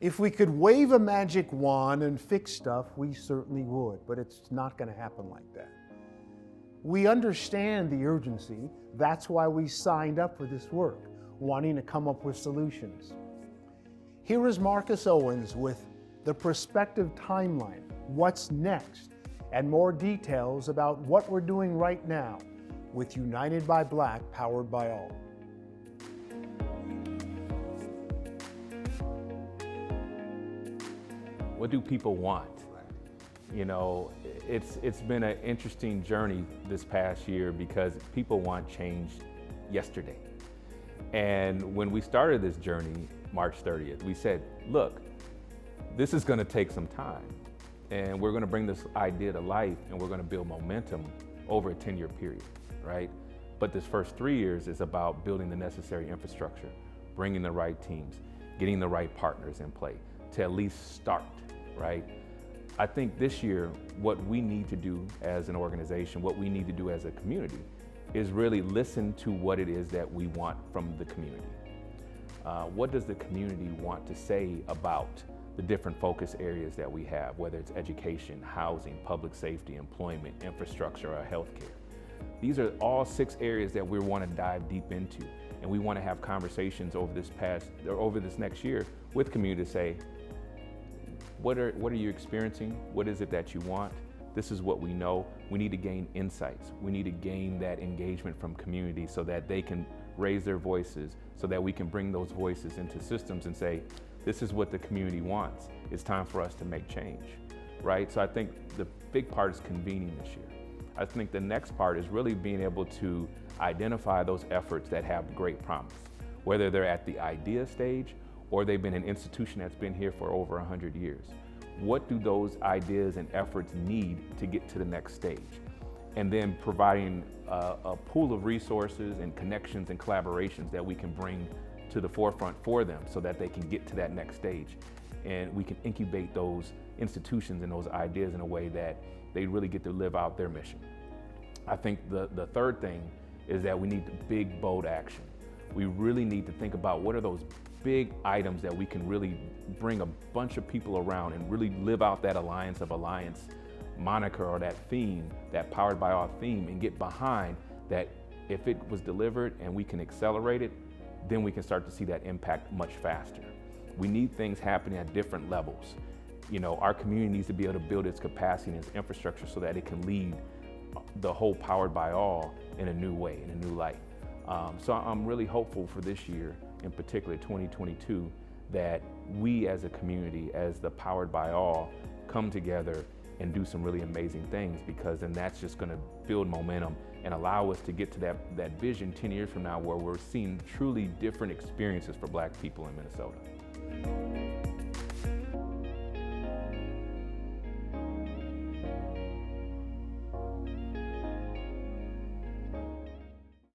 If we could wave a magic wand and fix stuff, we certainly would, but it's not going to happen like that. We understand the urgency. That's why we signed up for this work, wanting to come up with solutions. Here is Marcus Owens with the Perspective Timeline, what's next, and more details about what we're doing right now with United by Black, powered by all. What do people want? You know, it's been an interesting journey this past year because people want change yesterday. And when we started this journey, March 30th, we said, look, this is gonna take some time and we're gonna bring this idea to life and we're gonna build momentum over a 10-year period, right? But this first 3 years is about building the necessary infrastructure, bringing the right teams, getting the right partners in play to at least start, right? I think this year, what we need to do as an organization, what we need to do as a community, is really listen to what it is that we want from the community. What does the community want to say about the different focus areas that we have, whether it's education, housing, public safety, employment, infrastructure, or healthcare? These are all 6 areas that we want to dive deep into, and we want to have conversations over this next year with community to say, what are you experiencing? What is it that you want? This is what we know. We need to gain insights. We need to gain that engagement from community so that they can raise their voices, so that we can bring those voices into systems and say, this is what the community wants. It's time for us to make change, right? So I think the big part is convening this year. I think the next part is really being able to identify those efforts that have great promise, whether they're at the idea stage or they've been an institution that's been here for over 100 years. What do those ideas and efforts need to get to the next stage? And then providing a pool of resources and connections and collaborations that we can bring to the forefront for them so that they can get to that next stage. And we can incubate those institutions and those ideas in a way that they really get to live out their mission. I think the third thing is that we need big, bold action. We really need to think about what are those big items that we can really bring a bunch of people around and really live out that Alliance of Alliance moniker or that theme, that Powered by All theme, and get behind that. If it was delivered and we can accelerate it, then we can start to see that impact much faster. We need things happening at different levels. You know, our community needs to be able to build its capacity and its infrastructure so that it can lead the whole Powered by All in a new way, in a new light. So I'm really hopeful for this year, in particular 2022, that we as a community, as the Powered by All, come together and do some really amazing things, because then that's just going to build momentum and allow us to get to that vision 10 years from now where we're seeing truly different experiences for Black people in Minnesota.